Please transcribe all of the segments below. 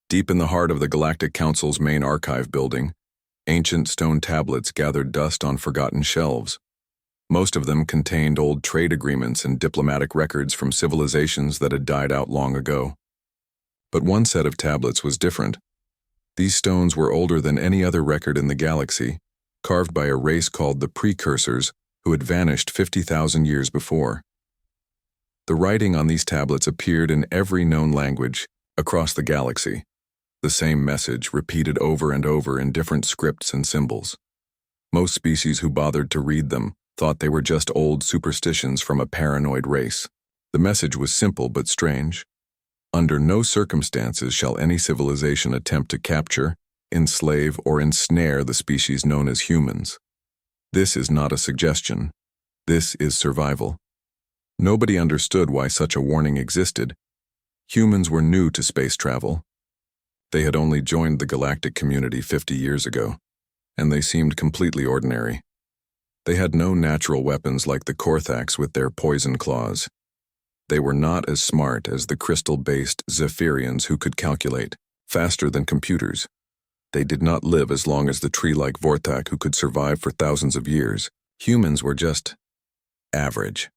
Deep in the heart of the Galactic Council's main archive building, ancient stone tablets gathered dust on forgotten shelves. Most of them contained old trade agreements and diplomatic records from civilizations that had died out long ago. But one set of tablets was different. These stones were older than any other record in the galaxy, carved by a race called the Precursors, who had vanished 50,000 years before. The writing on these tablets appeared in every known language across the galaxy, the same message repeated over and over in different scripts and symbols. Most species who bothered to read them thought they were just old superstitions from a paranoid race. The message was simple but strange. Under no circumstances shall any civilization attempt to capture, enslave, or ensnare the species known as humans. This is not a suggestion. This is survival. Nobody understood why such a warning existed. Humans were new to space travel. They had only joined the galactic community 50 years ago, and they seemed completely ordinary. They had no natural weapons like the Korthax with their poison claws. They were not as smart as the crystal-based Zephyrians who could calculate, faster than computers. They did not live as long as the tree-like Vorthak who could survive for thousands of years. Humans were just average.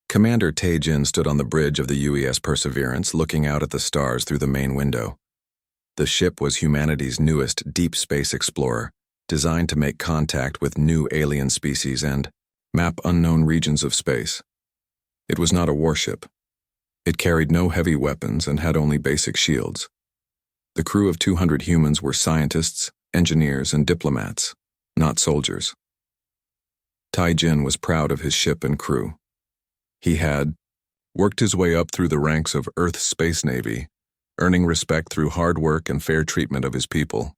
Commander Tae-Jin stood on the bridge of the UES Perseverance looking out at the stars through the main window. The ship was humanity's newest deep space explorer, designed to make contact with new alien species and map unknown regions of space. It was not a warship. It carried no heavy weapons and had only basic shields. The crew of 200 humans were scientists, engineers, and diplomats, not soldiers. Tae-Jin was proud of his ship and crew. He had worked his way up through the ranks of Earth's space navy, earning respect through hard work and fair treatment of his people.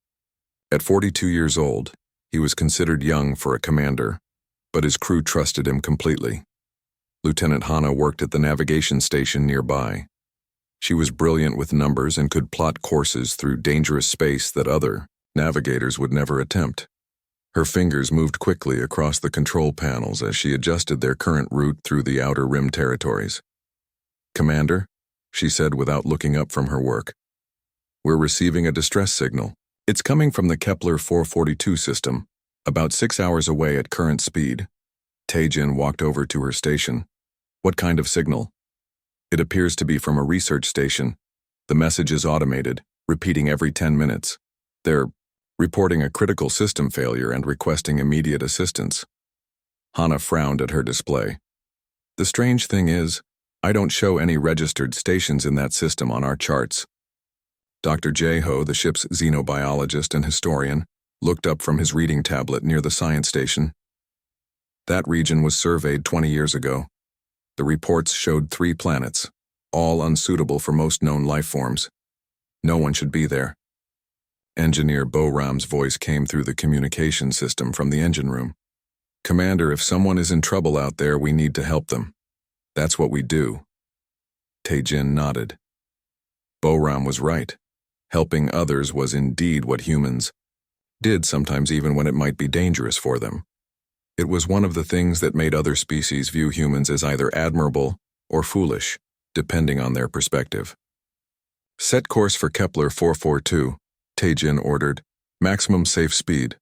At 42 years old, he was considered young for a commander, but his crew trusted him completely. Lieutenant Hana worked at the navigation station nearby. She was brilliant with numbers and could plot courses through dangerous space that other navigators would never attempt. Her fingers moved quickly across the control panels as she adjusted their current route through the Outer Rim territories. "Commander," she said without looking up from her work, "we're receiving a distress signal. It's coming from the Kepler 442 system, about 6 hours away at current speed." Tae-Jin walked over to her station. "What kind of signal?" "It appears to be from a research station. The message is automated, repeating every 10 minutes. They're reporting a critical system failure and requesting immediate assistance." Hana frowned at her display. "The strange thing is, I don't show any registered stations in that system on our charts." Dr. Jeho, the ship's xenobiologist and historian, looked up from his reading tablet near the science station. "That region was surveyed 20 years ago. The reports showed 3 planets, all unsuitable for most known life forms. No one should be there." Engineer Boram's voice came through the communication system from the engine room. "Commander, if someone is in trouble out there, we need to help them. That's what we do." Tae-Jin nodded. Boram was right. Helping others was indeed what humans did, sometimes even when it might be dangerous for them. It was one of the things that made other species view humans as either admirable or foolish, depending on their perspective. "Set course for Kepler 442, Tae-Jin ordered. "Maximum safe speed."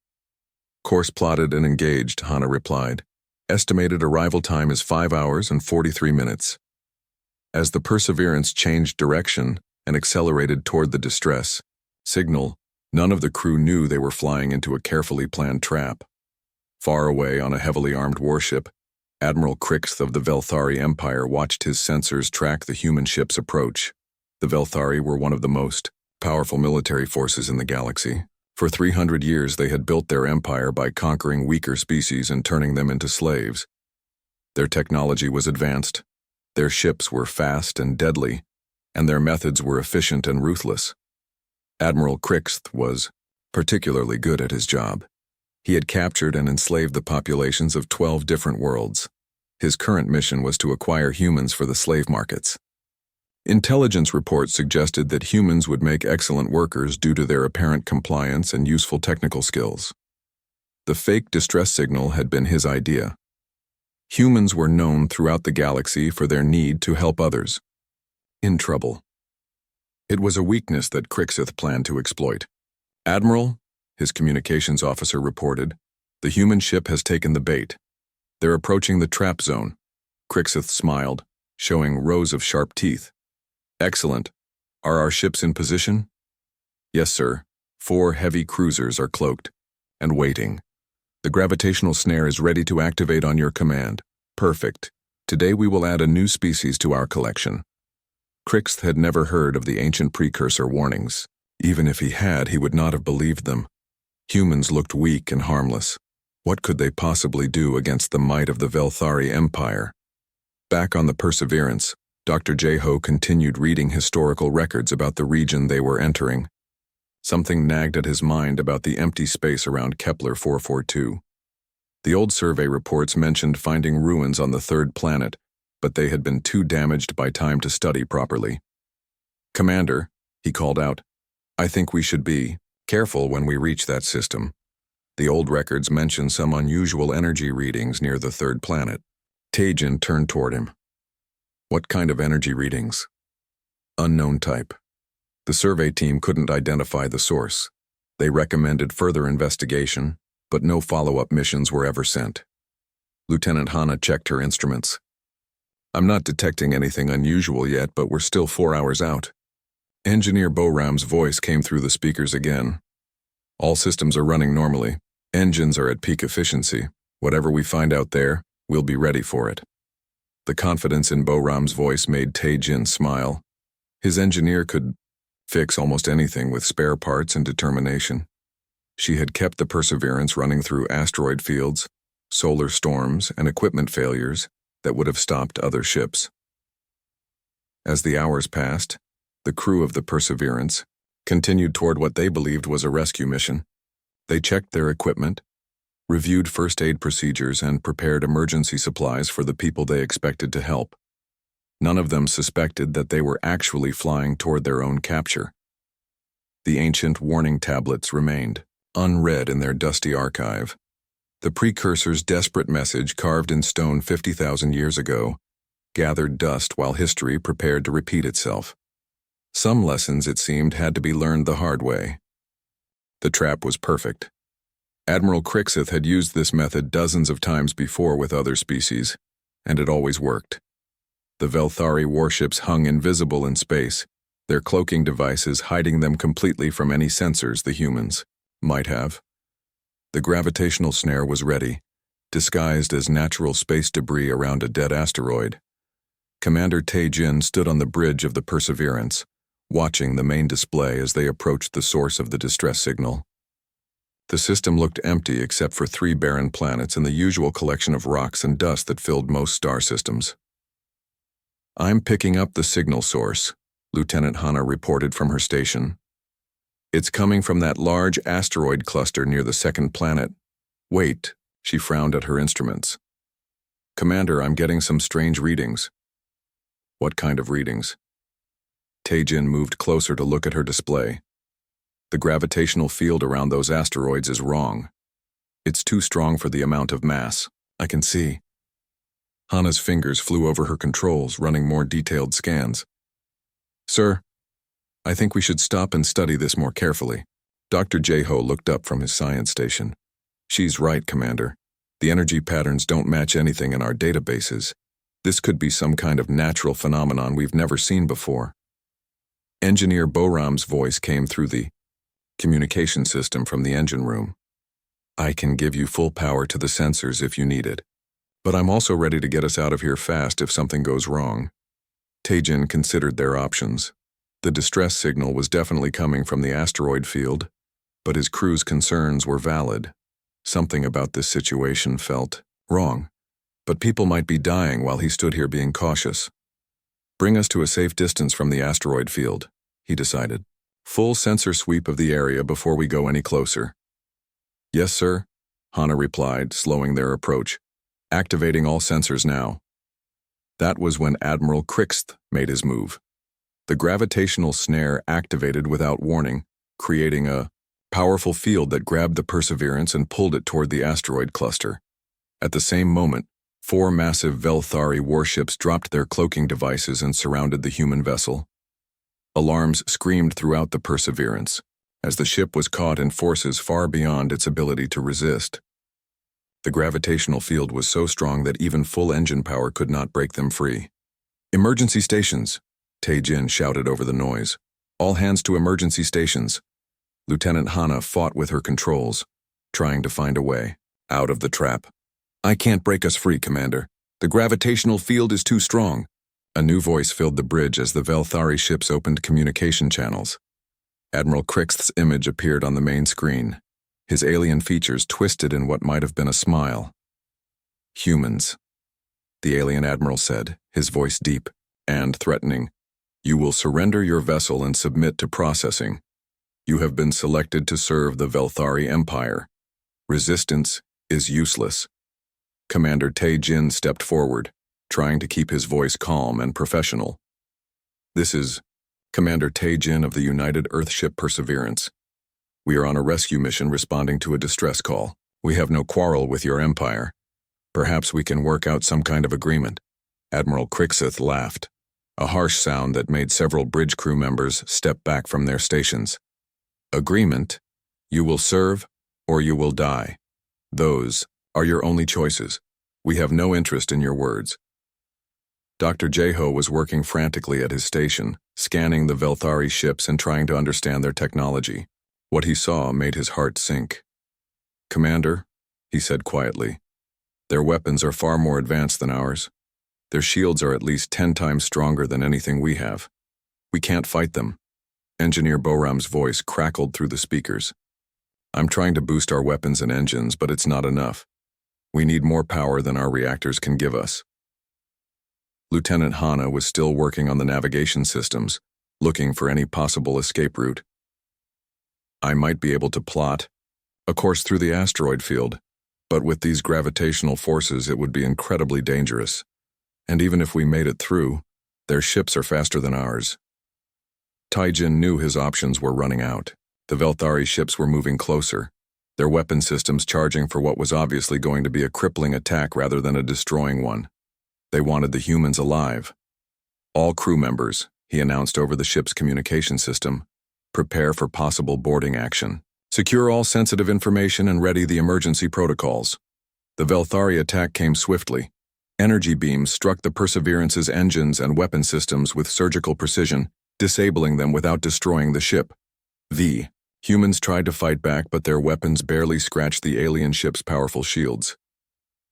"Course plotted and engaged," Hana replied. "Estimated arrival time is 5 hours and 43 minutes. As the Perseverance changed direction and accelerated toward the distress signal, none of the crew knew they were flying into a carefully planned trap. Far away on a heavily armed warship, Admiral Krix of the Velari Empire watched his sensors track the human ship's approach. The Velari were one of the most powerful military forces in the galaxy. For 300 years they had built their empire by conquering weaker species and turning them into slaves. Their technology was advanced, their ships were fast and deadly, and their methods were efficient and ruthless. Admiral Krix was particularly good at his job. He had captured and enslaved the populations of 12 different worlds. His current mission was to acquire humans for the slave markets. Intelligence reports suggested that humans would make excellent workers due to their apparent compliance and useful technical skills. The fake distress signal had been his idea. Humans were known throughout the galaxy for their need to help others in trouble. It was a weakness that Crixith planned to exploit. "Admiral," his communications officer reported, "the human ship has taken the bait. They're approaching the trap zone." Crixith smiled, showing rows of sharp teeth. "Excellent. Are our ships in position?" "Yes, sir. 4 heavy cruisers are cloaked and waiting. The gravitational snare is ready to activate on your command." "Perfect. Today we will add a new species to our collection." Crixth had never heard of the ancient precursor warnings. Even if he had, he would not have believed them. Humans looked weak and harmless. What could they possibly do against the might of the Velari Empire? Back on the Perseverance, Dr. J-Ho continued reading historical records about the region they were entering. Something nagged at his mind about the empty space around Kepler 442. The old survey reports mentioned finding ruins on the 3rd planet, but they had been too damaged by time to study properly. "Commander," he called out, "I think we should be careful when we reach that system. The old records mention some unusual energy readings near the 3rd planet." Taejin turned toward him. "What kind of energy readings?" "Unknown type." The survey team couldn't identify the source. They recommended further investigation, but no follow-up missions were ever sent. Lieutenant Hana checked her instruments. "I'm not detecting anything unusual yet, but we're still 4 hours out." Engineer Boram's voice came through the speakers again. "All systems are running normally. Engines are at peak efficiency. Whatever we find out there, we'll be ready for it." The confidence in Boram's voice made Taejin smile. His engineer could fix almost anything with spare parts and determination. She had kept the Perseverance running through asteroid fields, solar storms, and equipment failures that would have stopped other ships. As the hours passed, the crew of the Perseverance continued toward what they believed was a rescue mission. They checked their equipment, reviewed first aid procedures, and prepared emergency supplies for the people they expected to help. None of them suspected that they were actually flying toward their own capture. The ancient warning tablets remained, unread in their dusty archive. The precursor's desperate message, carved in stone 50,000 years ago, gathered dust while history prepared to repeat itself. Some lessons, it seemed, had to be learned the hard way. The trap was perfect. Admiral Crixith had used this method dozens of times before with other species, and it always worked. The Velari warships hung invisible in space, their cloaking devices hiding them completely from any sensors the humans might have. The gravitational snare was ready, disguised as natural space debris around a dead asteroid. Commander Taejin stood on the bridge of the Perseverance, watching the main display as they approached the source of the distress signal. The system looked empty except for 3 barren planets and the usual collection of rocks and dust that filled most star systems. "I'm picking up the signal source," Lieutenant Hana reported from her station. "It's coming from that large asteroid cluster near the 2nd planet. Wait," she frowned at her instruments. "Commander, I'm getting some strange readings." "What kind of readings?" Taejin moved closer to look at her display. "The gravitational field around those asteroids is wrong. It's too strong for the amount of mass. I can see." Hana's fingers flew over her controls, running more detailed scans. "Sir, I think we should stop and study this more carefully." Dr. J-Ho looked up from his science station. "She's right, Commander. The energy patterns don't match anything in our databases. This could be some kind of natural phenomenon we've never seen before." Engineer Boram's voice came through the communication system from the engine room. "I can give you full power to the sensors if you need it. But I'm also ready to get us out of here fast if something goes wrong." Taejin considered their options. The distress signal was definitely coming from the asteroid field, but his crew's concerns were valid. Something about this situation felt wrong, but people might be dying while he stood here being cautious. "Bring us to a safe distance from the asteroid field," he decided. "Full sensor sweep of the area before we go any closer." "Yes, sir," Hana replied, slowing their approach. "Activating all sensors now." That was when Admiral Crixth made his move. The gravitational snare activated without warning, creating a powerful field that grabbed the Perseverance and pulled it toward the asteroid cluster. At the same moment, 4 massive Velari warships dropped their cloaking devices and surrounded the human vessel. Alarms screamed throughout the Perseverance, as the ship was caught in forces far beyond its ability to resist. The gravitational field was so strong that even full engine power could not break them free. "Emergency stations," Tae-jin shouted over the noise. "All hands to emergency stations." Lieutenant Hana fought with her controls, trying to find a way out of the trap. "I can't break us free, Commander. The gravitational field is too strong." A new voice filled the bridge as the Velari ships opened communication channels. Admiral Crixth's image appeared on the main screen, his alien features twisted in what might have been a smile. "Humans," the alien admiral said, his voice deep and threatening. "You will surrender your vessel and submit to processing. You have been selected to serve the Velari Empire. Resistance is useless." Commander Tae-jin stepped forward, trying to keep his voice calm and professional. "This is Commander Tae-jin of the United Earthship Perseverance. We are on a rescue mission responding to a distress call. We have no quarrel with your empire. Perhaps we can work out some kind of agreement." Admiral Crixth laughed, a harsh sound that made several bridge crew members step back from their stations. "Agreement? You will serve or you will die. Those are your only choices. We have no interest in your words." Dr. Jeho was working frantically at his station, scanning the Velari ships and trying to understand their technology. What he saw made his heart sink. "Commander," he said quietly, "their weapons are far more advanced than ours. Their shields are at least 10 times stronger than anything we have. We can't fight them." Engineer Boram's voice crackled through the speakers. "I'm trying to boost our weapons and engines, but it's not enough. We need more power than our reactors can give us." Lieutenant Hana was still working on the navigation systems, looking for any possible escape route. "I might be able to plot a course through the asteroid field, but with these gravitational forces it would be incredibly dangerous. And even if we made it through, their ships are faster than ours." Tae-jin knew his options were running out. The Velari ships were moving closer, their weapon systems charging for what was obviously going to be a crippling attack rather than a destroying one. They wanted the humans alive. "All crew members," he announced over the ship's communication system, "prepare for possible boarding action. Secure all sensitive information and ready the emergency protocols." The Velari attack came swiftly. Energy beams struck the Perseverance's engines and weapon systems with surgical precision, disabling them without destroying the ship. Humans tried to fight back, but their weapons barely scratched the alien ship's powerful shields.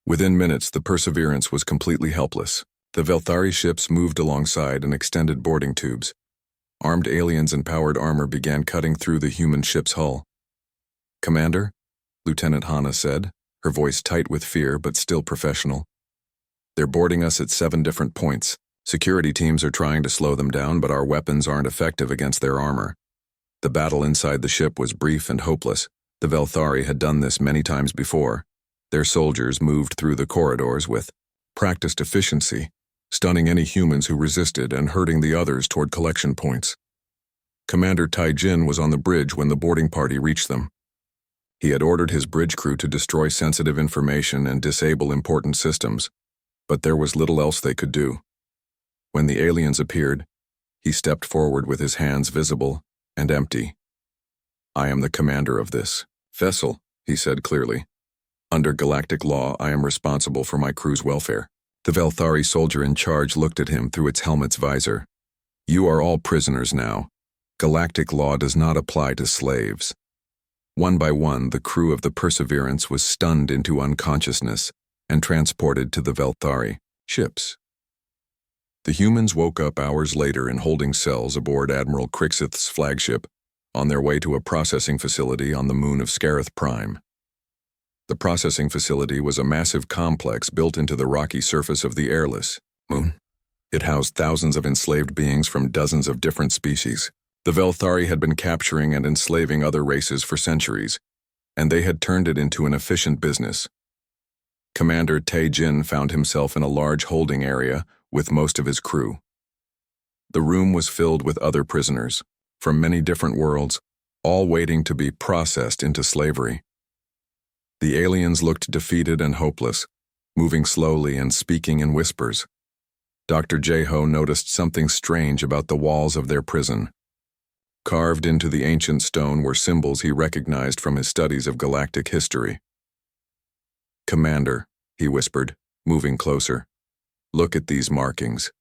Within minutes, the Perseverance was completely helpless. The Velari ships moved alongside and extended boarding tubes. Armed aliens in powered armor began cutting through the human ship's hull. "Commander," Lieutenant Hana said, her voice tight with fear but still professional. "They're boarding us at 7 different points. Security teams are trying to slow them down, but our weapons aren't effective against their armor." The battle inside the ship was brief and hopeless. The Velari had done this many times before. Their soldiers moved through the corridors with practiced efficiency, stunning any humans who resisted and herding the others toward collection points. Commander Tae-jin was on the bridge when the boarding party reached them. He had ordered his bridge crew to destroy sensitive information and disable important systems, but there was little else they could do. When the aliens appeared, he stepped forward with his hands visible and empty. "I am the commander of this vessel," he said clearly. "Under galactic law, I am responsible for my crew's welfare." The Velari soldier in charge looked at him through its helmet's visor. "You are all prisoners now. Galactic law does not apply to slaves." One by one, the crew of the Perseverance was stunned into unconsciousness and transported to the Velari ships. The humans woke up hours later in holding cells aboard Admiral Crixth's flagship, on their way to a processing facility on the moon of Scarith Prime. The processing facility was a massive complex built into the rocky surface of the airless moon. It housed thousands of enslaved beings from dozens of different species. The Velari had been capturing and enslaving other races for centuries, and they had turned it into an efficient business. Commander Tae-jin found himself in a large holding area with most of his crew. The room was filled with other prisoners, from many different worlds, all waiting to be processed into slavery. The aliens looked defeated and hopeless, moving slowly and speaking in whispers. Dr. Jeho noticed something strange about the walls of their prison. Carved into the ancient stone were symbols he recognized from his studies of galactic history. "Commander," he whispered, moving closer. "Look at these markings.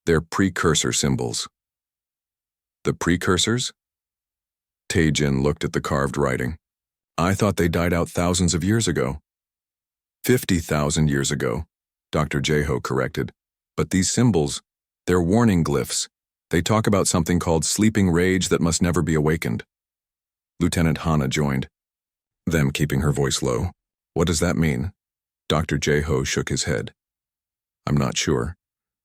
They're precursor symbols." "The precursors?" Tae-Jin looked at the carved writing. "I thought they died out thousands of years ago." 50,000 years ago, Dr. Jeho corrected. "But these symbols, they're warning glyphs. They talk about something called sleeping rage that must never be awakened." Lieutenant Hana joined, them keeping her voice low. "What does that mean?" Dr. Jeho shook his head. "I'm not sure.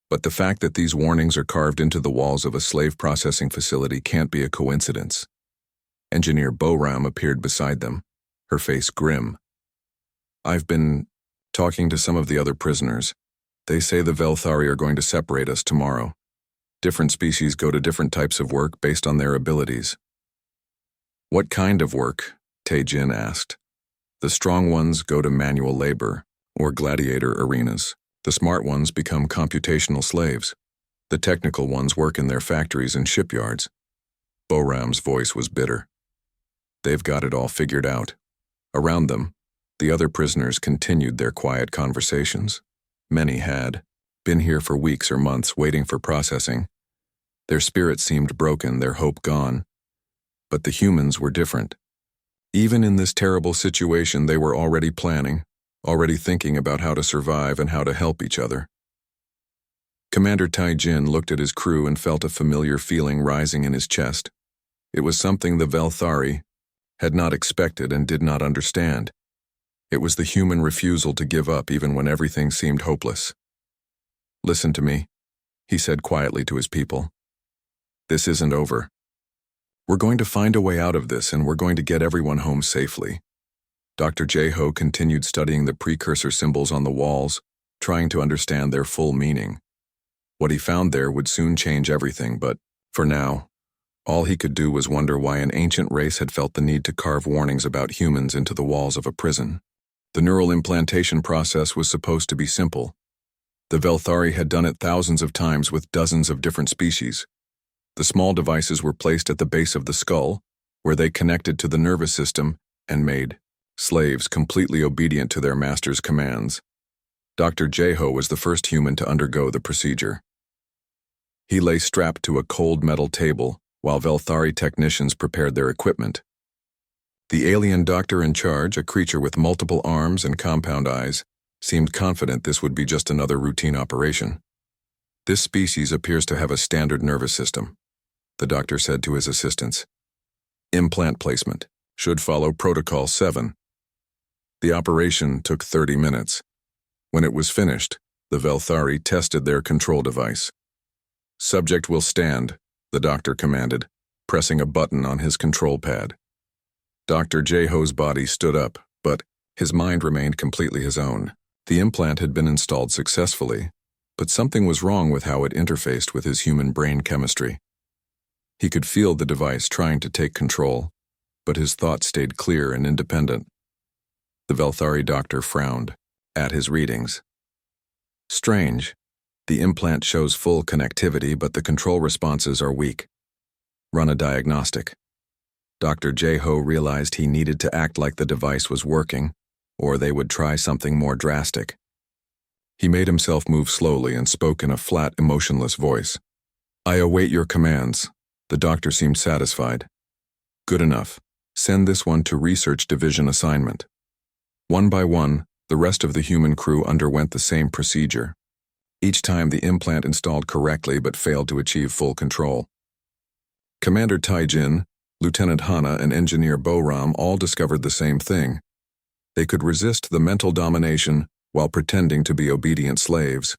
But the fact that these warnings are carved into the walls of a slave processing facility can't be a coincidence." Engineer Boram appeared beside them, her face grim. "I've been talking to some of the other prisoners. They say the Velthari are going to separate us tomorrow. Different species go to different types of work based on their abilities." "What kind of work?" Tae-Jin asked. "The strong ones go to manual labor, or gladiator arenas. The smart ones become computational slaves. The technical ones work in their factories and shipyards." Boram's voice was bitter. "They've got it all figured out." Around them, the other prisoners continued their quiet conversations. Many had been here for weeks or months waiting for processing. Their spirits seemed broken, their hope gone. But the humans were different. Even in this terrible situation, they were already planning, already thinking about how to survive and how to help each other. Commander Tae-Jin looked at his crew and felt a familiar feeling rising in his chest. It was something the Velthari had not expected and did not understand. It was the human refusal to give up even when everything seemed hopeless. "Listen to me," he said quietly to his people. "This isn't over. We're going to find a way out of this, and we're going to get everyone home safely." Dr. Jeho continued studying the precursor symbols on the walls, trying to understand their full meaning. What he found there would soon change everything, but, for now, all he could do was wonder why an ancient race had felt the need to carve warnings about humans into the walls of a prison. The neural implantation process was supposed to be simple. The Velthari had done it thousands of times with dozens of different species. The small devices were placed at the base of the skull, where they connected to the nervous system and made slaves completely obedient to their master's commands. Dr. Jeho was the first human to undergo the procedure. He lay strapped to a cold metal table while Velthari technicians prepared their equipment. The alien doctor in charge, a creature with multiple arms and compound eyes, seemed confident this would be just another routine operation. "This species appears to have a standard nervous system," the doctor said to his assistants. "Implant placement should follow Protocol 7. The operation took 30 minutes. When it was finished, the Velthari tested their control device. "Subject will stand," the doctor commanded, pressing a button on his control pad. Dr. Jeho's body stood up, but his mind remained completely his own. The implant had been installed successfully, but something was wrong with how it interfaced with his human brain chemistry. He could feel the device trying to take control, but his thoughts stayed clear and independent. The Velthari doctor frowned at his readings. "Strange. The implant shows full connectivity, but the control responses are weak. Run a diagnostic." Dr. Jeho realized he needed to act like the device was working, or they would try something more drastic. He made himself move slowly and spoke in a flat, emotionless voice. "I await your commands." The doctor seemed satisfied. "Good enough. Send this one to Research Division assignment." One by one, the rest of the human crew underwent the same procedure. Each time the implant installed correctly but failed to achieve full control. Commander Tae-Jin, Lieutenant Hana, and Engineer Boram all discovered the same thing. They could resist the mental domination while pretending to be obedient slaves.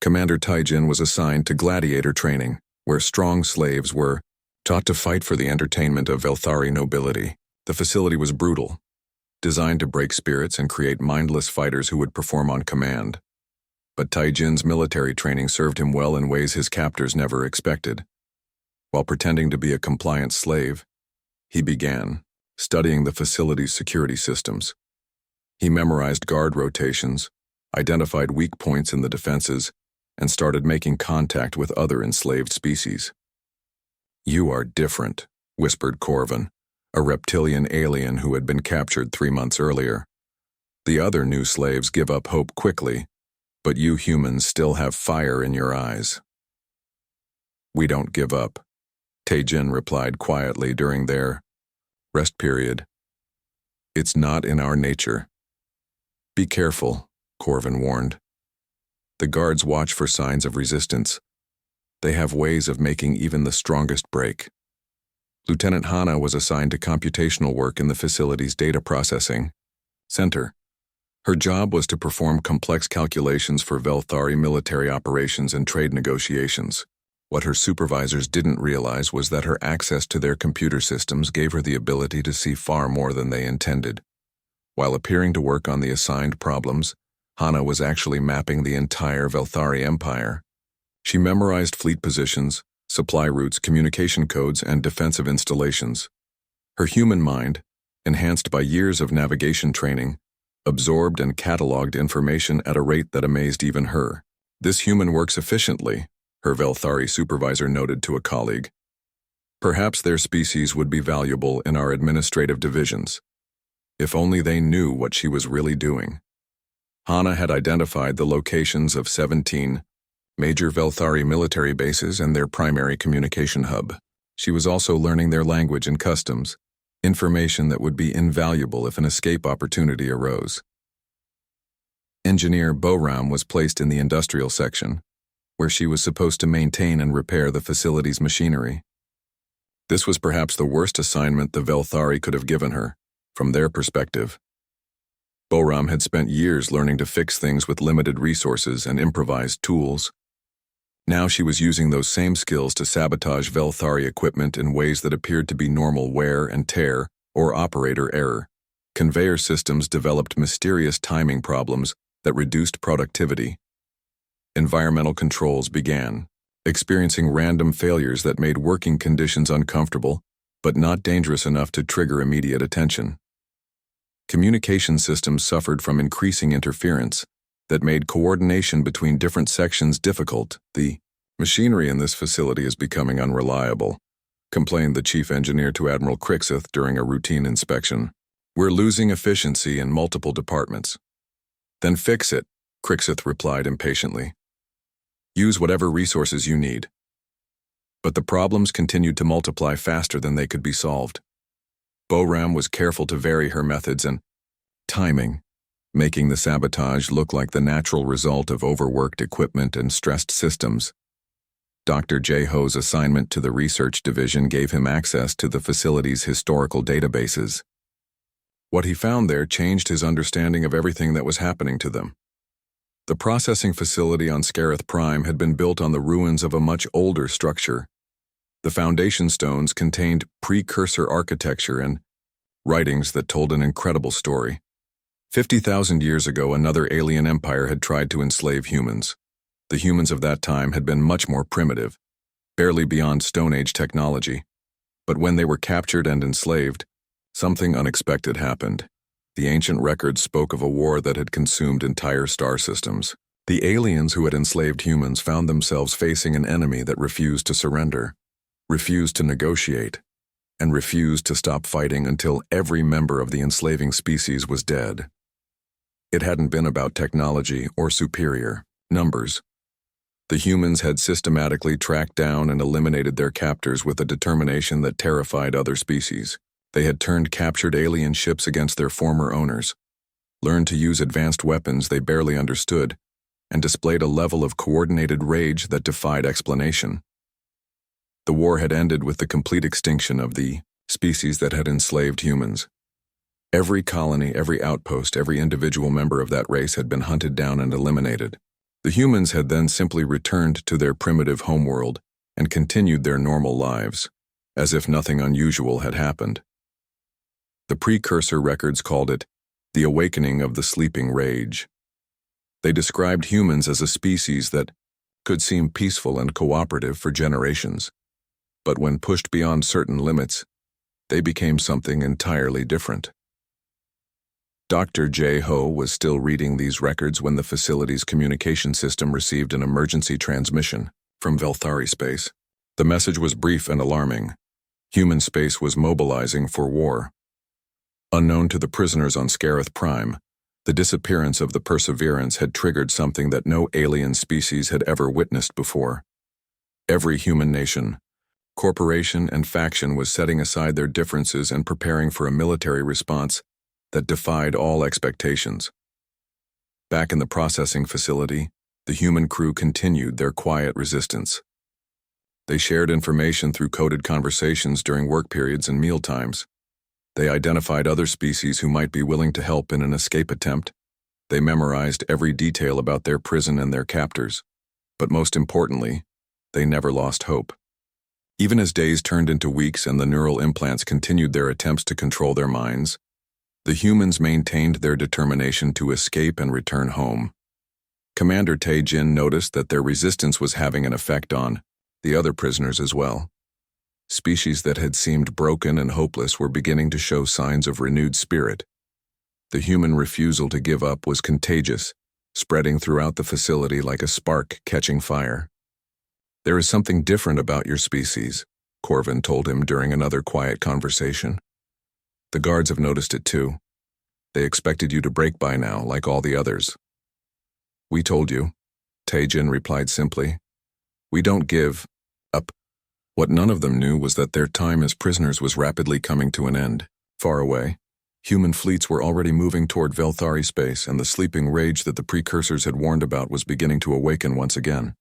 Commander Tae-Jin was assigned to gladiator training, where strong slaves were taught to fight for the entertainment of Velthari nobility. The facility was brutal, designed to break spirits and create mindless fighters who would perform on command. But Tae-Jin's military training served him well in ways his captors never expected. While pretending to be a compliant slave, he began studying the facility's security systems. He memorized guard rotations, identified weak points in the defenses, and started making contact with other enslaved species. "You are different," whispered Corvin, a reptilian alien who had been captured 3 months earlier. "The other new slaves give up hope quickly, but you humans still have fire in your eyes." "We don't give up," Taejin replied quietly during their rest period. "It's not in our nature." "Be careful," Corvin warned. "The guards watch for signs of resistance. They have ways of making even the strongest break." Lieutenant Hana was assigned to computational work in the facility's data processing center. Her job was to perform complex calculations for Velari military operations and trade negotiations. What her supervisors didn't realize was that her access to their computer systems gave her the ability to see far more than they intended. While appearing to work on the assigned problems, Hana was actually mapping the entire Velari Empire. She memorized fleet positions, supply routes, communication codes, and defensive installations. Her human mind, enhanced by years of navigation training, absorbed and cataloged information at a rate that amazed even her. "This human works efficiently," her Velari supervisor noted to a colleague. "Perhaps their species would be valuable in our administrative divisions. If only they knew what she was really doing." Hana had identified the locations of 17 major Velari military bases and their primary communication hub. She was also learning their language and customs, information that would be invaluable if an escape opportunity arose. Engineer Boram was placed in the industrial section, where she was supposed to maintain and repair the facility's machinery. This was perhaps the worst assignment the Velari could have given her, from their perspective. Boram had spent years learning to fix things with limited resources and improvised tools. Now she was using those same skills to sabotage Velari equipment in ways that appeared to be normal wear and tear or operator error. Conveyor systems developed mysterious timing problems that reduced productivity. Environmental controls began, experiencing random failures that made working conditions uncomfortable, but not dangerous enough to trigger immediate attention. Communication systems suffered from increasing interference that made coordination between different sections difficult. "The machinery in this facility is becoming unreliable," complained the chief engineer to Admiral Crixith during a routine inspection. "We're losing efficiency in multiple departments." "Then fix it," Crixith replied impatiently. "Use whatever resources you need." But the problems continued to multiply faster than they could be solved. Boram was careful to vary her methods and timing, making the sabotage look like the natural result of overworked equipment and stressed systems. Dr. J. Ho's assignment to the research division gave him access to the facility's historical databases. What he found there changed his understanding of everything that was happening to them. The processing facility on Scarith Prime had been built on the ruins of a much older structure. The foundation stones contained precursor architecture and writings that told an incredible story. 50,000 years ago, another alien empire had tried to enslave humans. The humans of that time had been much more primitive, barely beyond Stone Age technology. But when they were captured and enslaved, something unexpected happened. The ancient records spoke of a war that had consumed entire star systems. The aliens who had enslaved humans found themselves facing an enemy that refused to surrender, refused to negotiate, and refused to stop fighting until every member of the enslaving species was dead. It hadn't been about technology or superior numbers. The humans had systematically tracked down and eliminated their captors with a determination that terrified other species. They had turned captured alien ships against their former owners, learned to use advanced weapons they barely understood, and displayed a level of coordinated rage that defied explanation. The war had ended with the complete extinction of the species that had enslaved humans. Every colony, every outpost, every individual member of that race had been hunted down and eliminated. The humans had then simply returned to their primitive homeworld and continued their normal lives, as if nothing unusual had happened. The precursor records called it the awakening of the sleeping rage. They described humans as a species that could seem peaceful and cooperative for generations, but when pushed beyond certain limits, they became something entirely different. Dr. J. Ho was still reading these records when the facility's communication system received an emergency transmission from Velari space. The message was brief and alarming. Human space was mobilizing for war. Unknown to the prisoners on Scarith Prime, the disappearance of the Perseverance had triggered something that no alien species had ever witnessed before. Every human nation, corporation, and faction was setting aside their differences and preparing for a military response that defied all expectations. Back in the processing facility, the human crew continued their quiet resistance. They shared information through coded conversations during work periods and mealtimes. They identified other species who might be willing to help in an escape attempt. They memorized every detail about their prison and their captors. But most importantly, they never lost hope. Even as days turned into weeks and the neural implants continued their attempts to control their minds, the humans maintained their determination to escape and return home. Commander Tae-jin noticed that their resistance was having an effect on the other prisoners as well. Species that had seemed broken and hopeless were beginning to show signs of renewed spirit. The human refusal to give up was contagious, spreading throughout the facility like a spark catching fire. "There is something different about your species," Corvin told him during another quiet conversation. "The guards have noticed it too. They expected you to break by now, like all the others." "We told you," Tae-jin replied simply. "We don't give up." What none of them knew was that their time as prisoners was rapidly coming to an end. Far away, human fleets were already moving toward Velari space, and the sleeping rage that the precursors had warned about was beginning to awaken once again.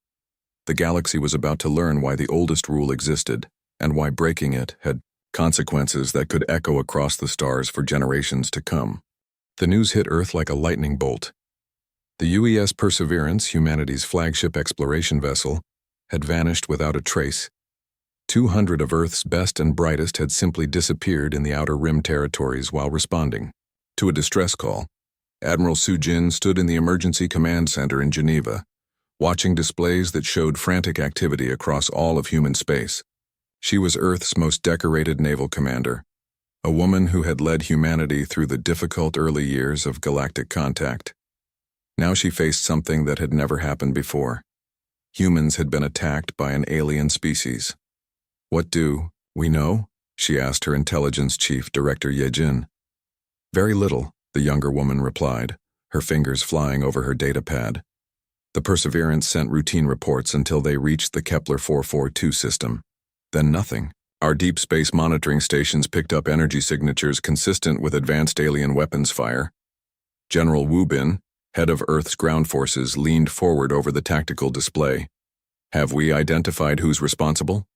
The galaxy was about to learn why the oldest rule existed, and why breaking it had consequences that could echo across the stars for generations to come. The news hit Earth like a lightning bolt. The UES Perseverance, humanity's flagship exploration vessel, had vanished without a trace. 200 of Earth's best and brightest had simply disappeared in the Outer Rim territories while responding to a distress call. Admiral Soo-jin stood in the Emergency Command Center in Geneva, watching displays that showed frantic activity across all of human space. She was Earth's most decorated naval commander, a woman who had led humanity through the difficult early years of galactic contact. Now she faced something that had never happened before. Humans had been attacked by an alien species. "What do we know?" she asked her intelligence chief, Director Ye-jin. "Very little," the younger woman replied, her fingers flying over her data pad. The Perseverance sent routine reports until they reached the Kepler 442 system. Then nothing. Our deep space monitoring stations picked up energy signatures consistent with advanced alien weapons fire. General Wu Bin, head of Earth's ground forces, leaned forward over the tactical display. "Have we identified who's responsible?"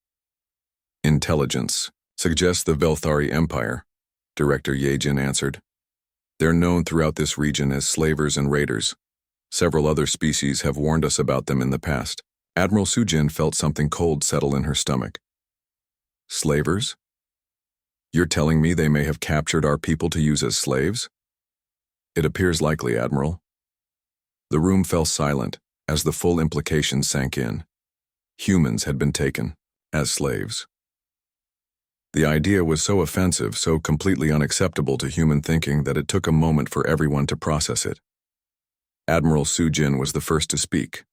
"Intelligence suggests the Velari Empire," Director Ye-jin answered. "They're known throughout this region as slavers and raiders. Several other species have warned us about them in the past." Admiral Soo-jin felt something cold settle in her stomach. "Slavers? You're telling me they may have captured our people to use as slaves?" "It appears likely, Admiral." The room fell silent as the full implications sank in. Humans had been taken as slaves. The idea was so offensive, so completely unacceptable to human thinking that it took a moment for everyone to process it. Admiral Soo-jin was the first to speak.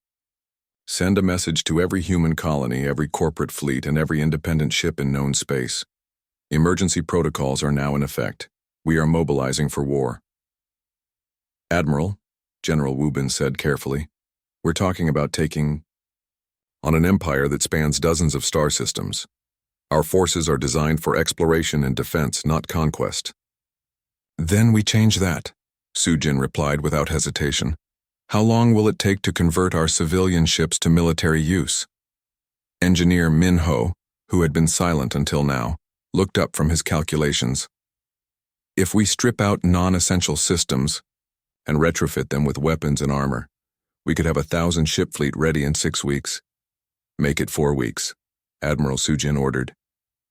"Send a message to every human colony, every corporate fleet, and every independent ship in known space. Emergency protocols are now in effect. We are mobilizing for war." "Admiral," General Wu Bin said carefully, "we're talking about taking on an empire that spans dozens of star systems. Our forces are designed for exploration and defense, not conquest." "Then we change that," Soo-jin replied without hesitation. "How long will it take to convert our civilian ships to military use?" Engineer Min Ho, who had been silent until now, looked up from his calculations. "If we strip out non-essential systems and retrofit them with weapons and armor, we could have 1,000 ship fleet ready in 6 weeks. "Make it 4 weeks," Admiral Soo-jin ordered.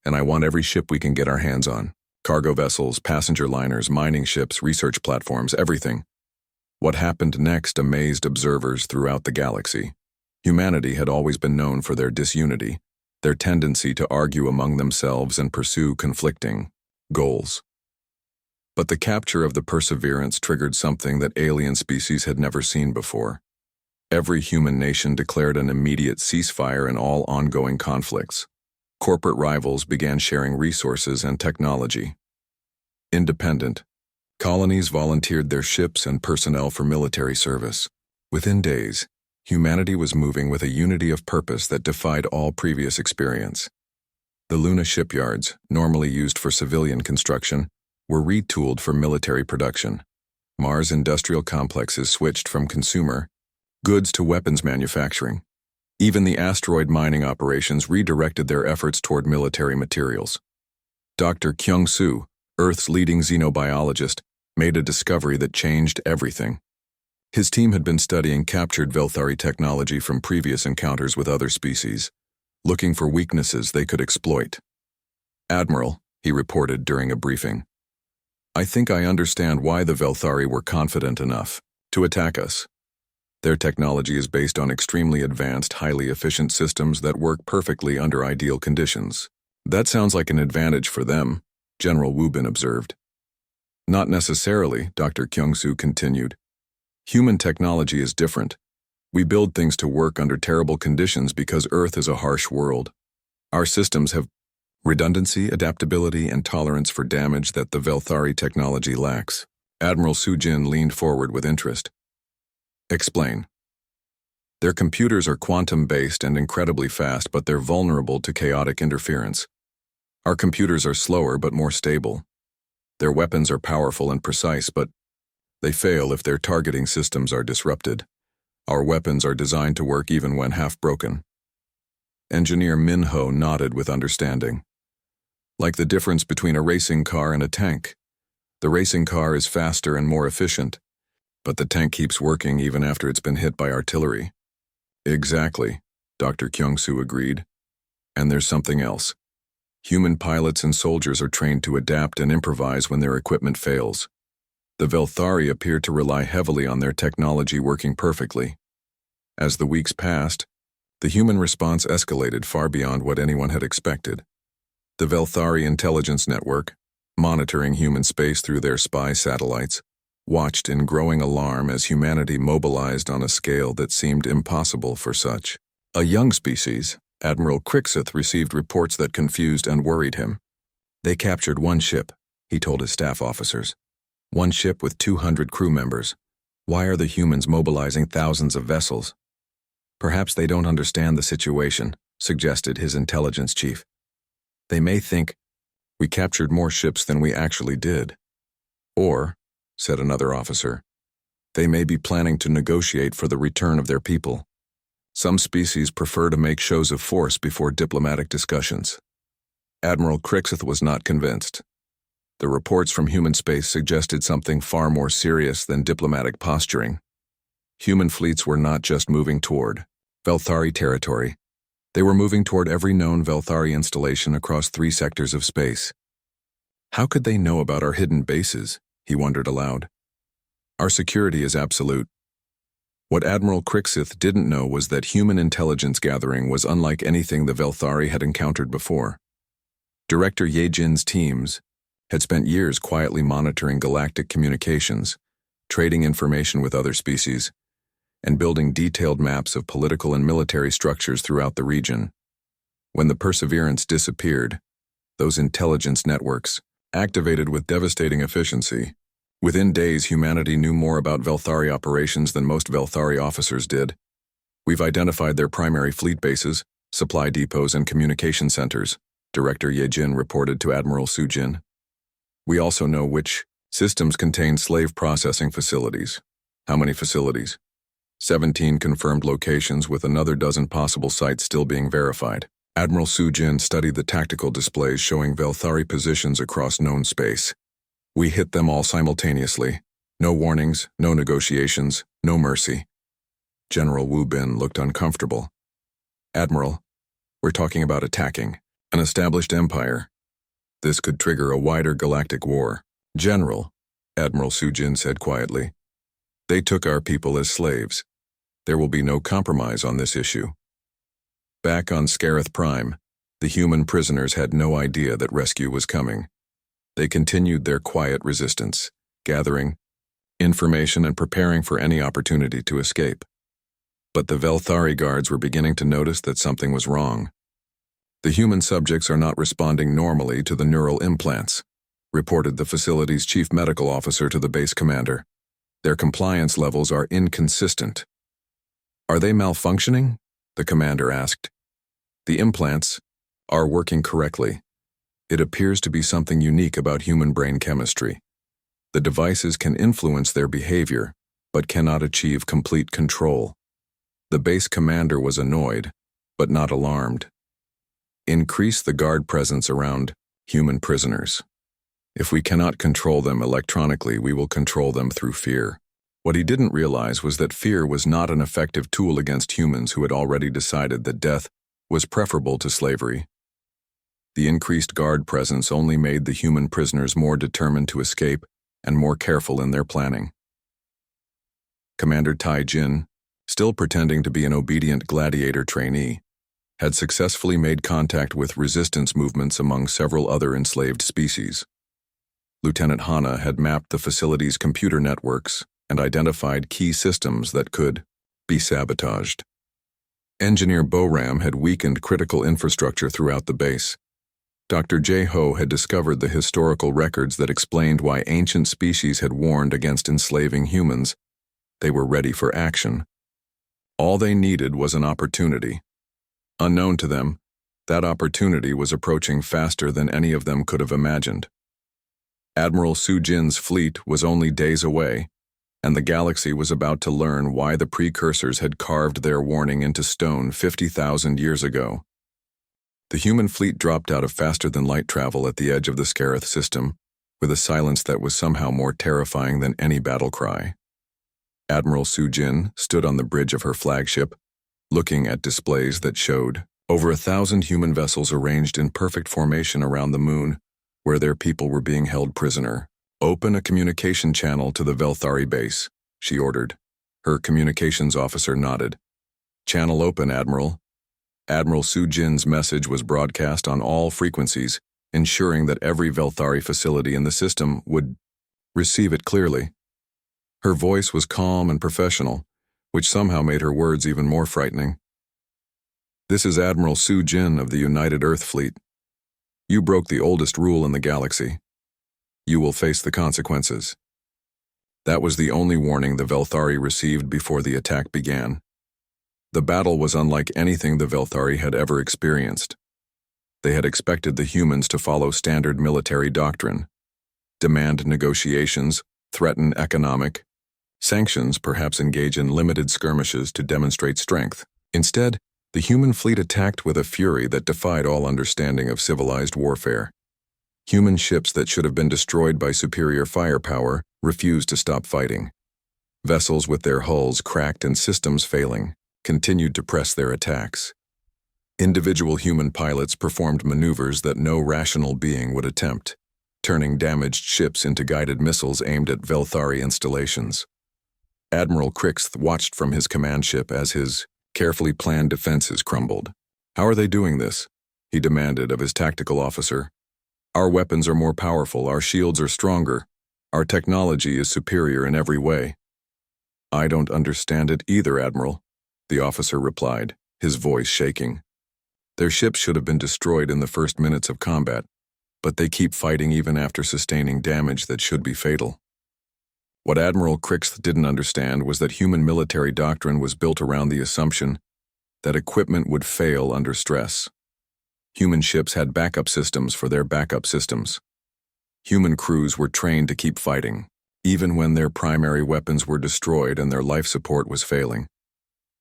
"And I want every ship we can get our hands on. Cargo vessels, passenger liners, mining ships, research platforms, everything." What happened next amazed observers throughout the galaxy. Humanity had always been known for their disunity, their tendency to argue among themselves and pursue conflicting goals. But the capture of the Perseverance triggered something that alien species had never seen before. Every human nation declared an immediate ceasefire in all ongoing conflicts. Corporate rivals began sharing resources and technology. Independent. Colonies volunteered their ships and personnel for military service. Within days, humanity was moving with a unity of purpose that defied all previous experience. The Luna shipyards, normally used for civilian construction, were retooled for military production. Mars industrial complexes switched from consumer goods to weapons manufacturing. Even the asteroid mining operations redirected their efforts toward military materials. Dr. Kyung-soo, Earth's leading xenobiologist, made a discovery that changed everything. His team had been studying captured Velari technology from previous encounters with other species, looking for weaknesses they could exploit. "Admiral," he reported during a briefing, "I think I understand why the Velari were confident enough to attack us. Their technology is based on extremely advanced, highly efficient systems that work perfectly under ideal conditions." "That sounds like an advantage for them," General Wubin observed. "Not necessarily," Dr. Kyung-soo continued. "Human technology is different. We build things to work under terrible conditions because Earth is a harsh world. Our systems have redundancy, adaptability, and tolerance for damage that the Velari technology lacks." Admiral Soo-jin leaned forward with interest. "Explain." "Their computers are quantum-based and incredibly fast, but they're vulnerable to chaotic interference. Our computers are slower but more stable. Their weapons are powerful and precise, but they fail if their targeting systems are disrupted. Our weapons are designed to work even when half-broken." Engineer Min-ho nodded with understanding. "Like the difference between a racing car and a tank. The racing car is faster and more efficient, but the tank keeps working even after it's been hit by artillery." "Exactly," Dr. Kyung-soo agreed. "And there's something else. Human pilots and soldiers are trained to adapt and improvise when their equipment fails. The Velari appear to rely heavily on their technology working perfectly. As the weeks passed, the human response escalated far beyond what anyone had expected. The Velari intelligence network, monitoring human space through their spy satellites, watched in growing alarm as humanity mobilized on a scale that seemed impossible for such a young species. Admiral Crixith received reports that confused and worried him. "They captured one ship," he told his staff officers. "One ship with 200 crew members. Why are the humans mobilizing thousands of vessels?" "Perhaps they don't understand the situation," suggested his intelligence chief. "They may think we captured more ships than we actually did. Or," said another officer, "they may be planning to negotiate for the return of their people. Some species prefer to make shows of force before diplomatic discussions." Admiral Crixith was not convinced. The reports from human space suggested something far more serious than diplomatic posturing. Human fleets were not just moving toward Velari territory. They were moving toward every known Velari installation across 3 sectors of space. "How could they know about our hidden bases?" he wondered aloud. "Our security is absolute." What Admiral Crixith didn't know was that human intelligence gathering was unlike anything the Velari had encountered before. Director Ye-jin's teams had spent years quietly monitoring galactic communications, trading information with other species, and building detailed maps of political and military structures throughout the region. When the Perseverance disappeared, those intelligence networks, activated with devastating efficiency, within days humanity knew more about Velari operations than most Velari officers did. "We've identified their primary fleet bases, supply depots, and communication centers," Director Ye-jin reported to Admiral Soo-jin. "We also know which systems contain slave processing facilities." "How many facilities?" 17 confirmed locations, with another dozen possible sites still being verified. Admiral Soo-jin studied the tactical displays showing Velari positions across known space. "We hit them all simultaneously. No warnings, no negotiations, no mercy." General Wubin looked uncomfortable. "Admiral, we're talking about attacking an established empire. This could trigger a wider galactic war." "General," Admiral Soo-jin said quietly, "they took our people as slaves. There will be no compromise on this issue." Back on Scarith Prime, the human prisoners had no idea that rescue was coming. They continued their quiet resistance, gathering information and preparing for any opportunity to escape. But the Velthari guards were beginning to notice that something was wrong. The human subjects are not responding normally to the neural implants, reported the facility's chief medical officer to the base commander. Their compliance levels are inconsistent. Are they malfunctioning? The commander asked. The implants are working correctly. It appears to be something unique about human brain chemistry. The devices can influence their behavior, but cannot achieve complete control. The base commander was annoyed, but not alarmed. Increase the guard presence around human prisoners. If we cannot control them electronically, we will control them through fear. What he didn't realize was that fear was not an effective tool against humans who had already decided that death was preferable to slavery. The increased guard presence only made the human prisoners more determined to escape and more careful in their planning. Commander Tai Jin, still pretending to be an obedient gladiator trainee, had successfully made contact with resistance movements among several other enslaved species. Lieutenant Hana had mapped the facility's computer networks and identified key systems that could be sabotaged. Engineer Boram had weakened critical infrastructure throughout the base. Dr. J. Ho had discovered the historical records that explained why ancient species had warned against enslaving humans. They were ready for action. All they needed was an opportunity. Unknown to them, that opportunity was approaching faster than any of them could have imagined. Admiral Su Jin's fleet was only days away, and the galaxy was about to learn why the precursors had carved their warning into stone 50,000 years ago. The human fleet dropped out of faster-than-light travel at the edge of the Scarith system, with a silence that was somehow more terrifying than any battle cry. Admiral Su Jin stood on the bridge of her flagship, looking at displays that showed over 1,000 human vessels arranged in perfect formation around the moon, where their people were being held prisoner. "Open a communication channel to the Velthari base," she ordered. Her communications officer nodded. "Channel open, Admiral." Admiral Su Jin's message was broadcast on all frequencies, ensuring that every Velthari facility in the system would receive it clearly. Her voice was calm and professional, which somehow made her words even more frightening. "This is Admiral Su Jin of the United Earth Fleet. You broke the oldest rule in the galaxy. You will face the consequences." That was the only warning the Velthari received before the attack began. The battle was unlike anything the Velthari had ever experienced. They had expected the humans to follow standard military doctrine, demand negotiations, threaten economic sanctions, perhaps engage in limited skirmishes to demonstrate strength. Instead, the human fleet attacked with a fury that defied all understanding of civilized warfare. Human ships that should have been destroyed by superior firepower refused to stop fighting. Vessels with their hulls cracked and systems failing continued to press their attacks. Individual human pilots performed maneuvers that no rational being would attempt, turning damaged ships into guided missiles aimed at Velthari installations. Admiral Crix watched from his command ship as his carefully planned defenses crumbled. "How are they doing this?" he demanded of his tactical officer. "Our weapons are more powerful, our shields are stronger, our technology is superior in every way." "I don't understand it either, Admiral," the officer replied, his voice shaking. "Their ships should have been destroyed in the first minutes of combat, but they keep fighting even after sustaining damage that should be fatal." What Admiral Crix didn't understand was that human military doctrine was built around the assumption that equipment would fail under stress. Human ships had backup systems for their backup systems. Human crews were trained to keep fighting, even when their primary weapons were destroyed and their life support was failing.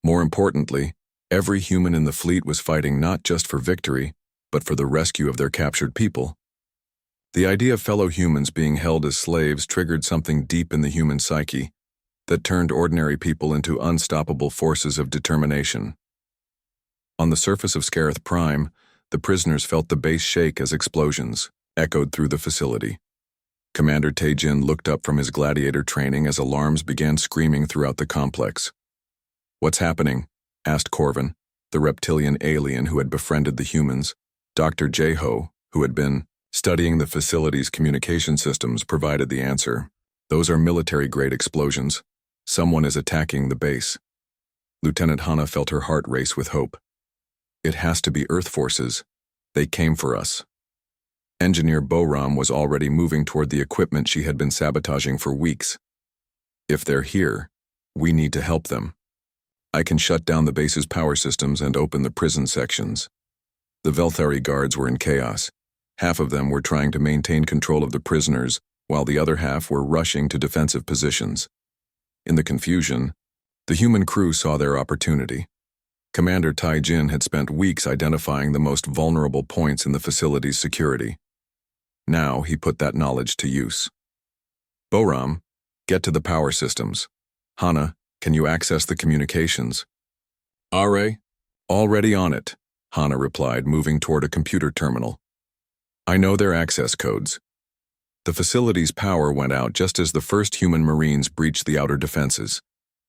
More importantly, every human in the fleet was fighting not just for victory, but for the rescue of their captured people. The idea of fellow humans being held as slaves triggered something deep in the human psyche that turned ordinary people into unstoppable forces of determination. On the surface of Scarith Prime, the prisoners felt the base shake as explosions echoed through the facility. Commander Taejin looked up from his gladiator training as alarms began screaming throughout the complex. "What's happening?" asked Corvin, the reptilian alien who had befriended the humans. Dr. Jeho, who had been studying the facility's communication systems, provided the answer. "Those are military-grade explosions. Someone is attacking the base." Lieutenant Hana felt her heart race with hope. It has to be Earth forces. They came for us. Engineer Boram was already moving toward the equipment she had been sabotaging for weeks. If they're here, we need to help them. I can shut down the base's power systems and open the prison sections. The Velari guards were in chaos. Half of them were trying to maintain control of the prisoners, while the other half were rushing to defensive positions. In the confusion, the human crew saw their opportunity. Commander Tai Jin had spent weeks identifying the most vulnerable points in the facility's security. Now he put that knowledge to use. Boram, get to the power systems. Hana, can you access the communications? Are, already on it, Hana replied, moving toward a computer terminal. I know their access codes. The facility's power went out just as the first human Marines breached the outer defenses.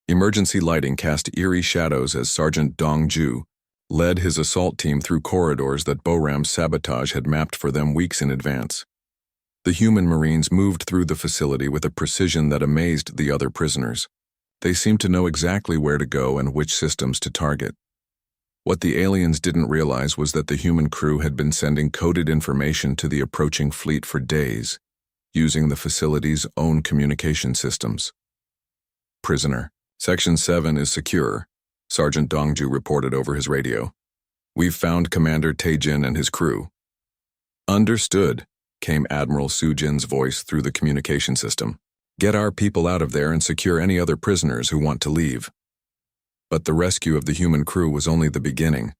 Emergency lighting cast eerie shadows as Sergeant Dong Ju led his assault team through corridors that Boram's Sabotage had mapped for them weeks in advance. The human Marines moved through the facility with a precision that amazed the other prisoners. They seemed to know exactly where to go and which systems to target. What the aliens didn't realize was that the human crew had been sending coded information to the approaching fleet for days, using the facility's own communication systems. Prisoner, Section 7 is secure, Sergeant Dongju reported over his radio. We've found Commander Taejin and his crew. Understood, came Admiral Sujin's voice through the communication system. Get our people out of there and secure any other prisoners who want to leave. But the rescue of the human crew was only the beginning.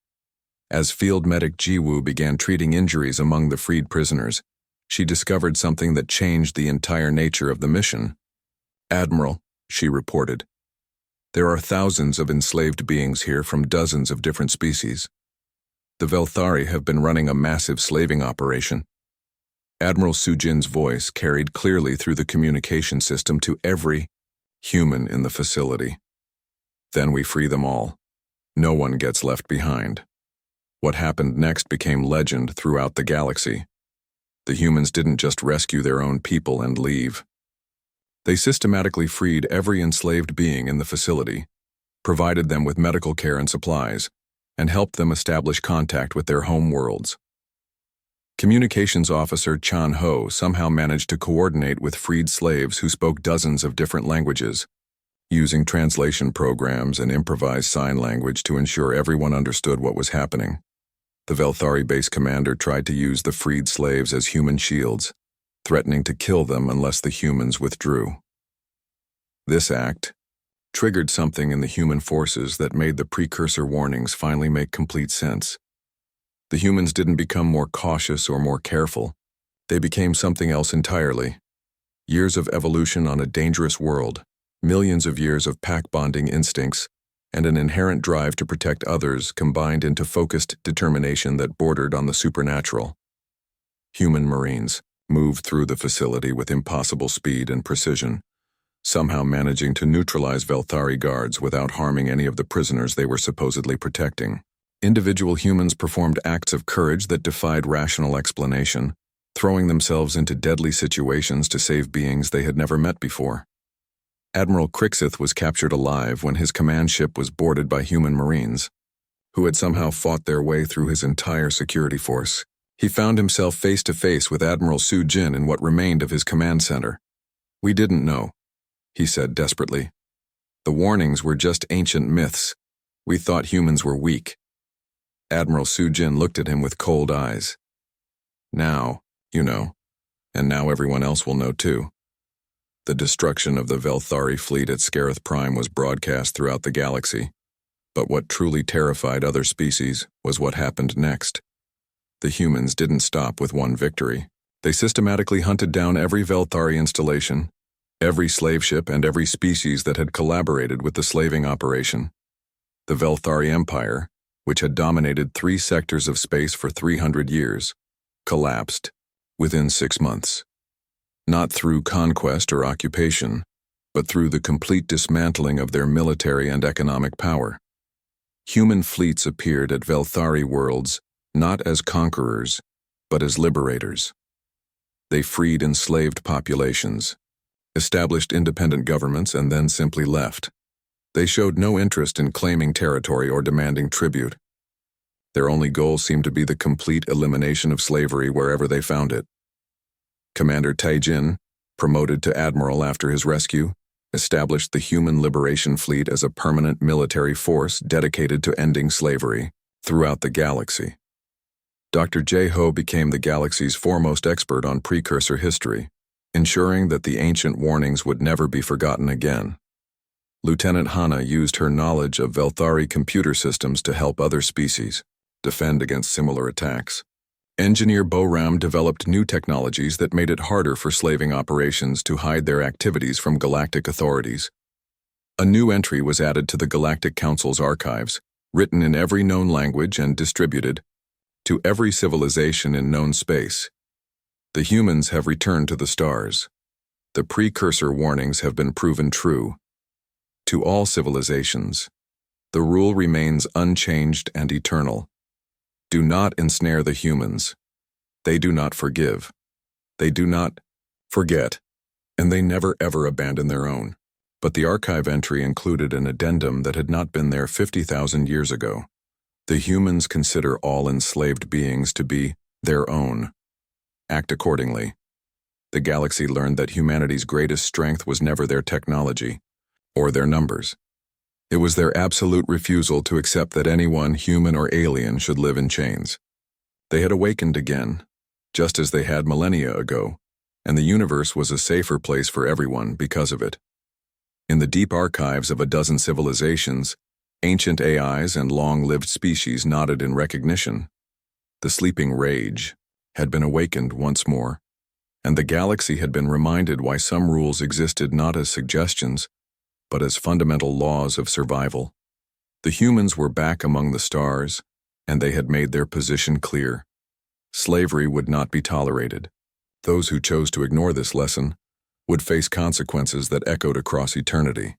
As field medic Jiwoo began treating injuries among the freed prisoners, she discovered something that changed the entire nature of the mission. Admiral, she reported, there are thousands of enslaved beings here from dozens of different species. The Velari have been running a massive slaving operation. Admiral Sujin's voice carried clearly through the communication system to every human in the facility. Then we free them all. No one gets left behind. What happened next became legend throughout the galaxy. The humans didn't just rescue their own people and leave. They systematically freed every enslaved being in the facility, provided them with medical care and supplies, and helped them establish contact with their home worlds. Communications officer Chan Ho somehow managed to coordinate with freed slaves who spoke dozens of different languages, using translation programs and improvised sign language to ensure everyone understood what was happening. The Velari base commander tried to use the freed slaves as human shields, threatening to kill them unless the humans withdrew. This act triggered something in the human forces that made the precursor warnings finally make complete sense. The humans didn't become more cautious or more careful. They became something else entirely. Years of evolution on a dangerous world, millions of years of pack-bonding instincts, and an inherent drive to protect others combined into focused determination that bordered on the supernatural. Human Marines moved through the facility with impossible speed and precision, somehow managing to neutralize Velari guards without harming any of the prisoners they were supposedly protecting. Individual humans performed acts of courage that defied rational explanation, throwing themselves into deadly situations to save beings they had never met before. Admiral Crixith was captured alive when his command ship was boarded by human Marines, who had somehow fought their way through his entire security force. He found himself face to face with Admiral Su Jin in what remained of his command center. We didn't know, he said desperately. The warnings were just ancient myths. We thought humans were weak. Admiral Su Jin looked at him with cold eyes. Now, you know, and now everyone else will know too. The destruction of the Velari fleet at Scarith Prime was broadcast throughout the galaxy, but what truly terrified other species was what happened next. The humans didn't stop with one victory. They systematically hunted down every Velari installation, every slave ship, and every species that had collaborated with the slaving operation. The Velari Empire, which had dominated 3 sectors of space for 300 years, collapsed within 6 months. Not through conquest or occupation, but through the complete dismantling of their military and economic power. Human fleets appeared at Velari worlds not as conquerors, but as liberators. They freed enslaved populations, established independent governments, and then simply left. They showed no interest in claiming territory or demanding tribute. Their only goal seemed to be the complete elimination of slavery wherever they found it. Commander Taijin, promoted to admiral after his rescue, established the Human Liberation Fleet as a permanent military force dedicated to ending slavery throughout the galaxy. Dr. J-Ho became the galaxy's foremost expert on precursor history, ensuring that the ancient warnings would never be forgotten again. Lieutenant Hana used her knowledge of Velari computer systems to help other species defend against similar attacks. Engineer Boram developed new technologies that made it harder for slaving operations to hide their activities from galactic authorities. A new entry was added to the Galactic Council's archives, written in every known language and distributed to every civilization in known space. The humans have returned to the stars. The precursor warnings have been proven true. To all civilizations, the rule remains unchanged and eternal. Do not ensnare the humans. They do not forgive. They do not forget, and they never ever abandon their own. But the archive entry included an addendum that had not been there 50,000 years ago. The humans consider all enslaved beings to be their own. Act accordingly. The galaxy learned that humanity's greatest strength was never their technology or their numbers. It was their absolute refusal to accept that anyone, human or alien, should live in chains. They had awakened again, just as they had millennia ago, and the universe was a safer place for everyone because of it. In the deep archives of a dozen civilizations, ancient AIs and long-lived species nodded in recognition. The sleeping rage had been awakened once more, and the galaxy had been reminded why some rules existed not as suggestions, but as fundamental laws of survival. The humans were back among the stars, and they had made their position clear. Slavery would not be tolerated. Those who chose to ignore this lesson would face consequences that echoed across eternity.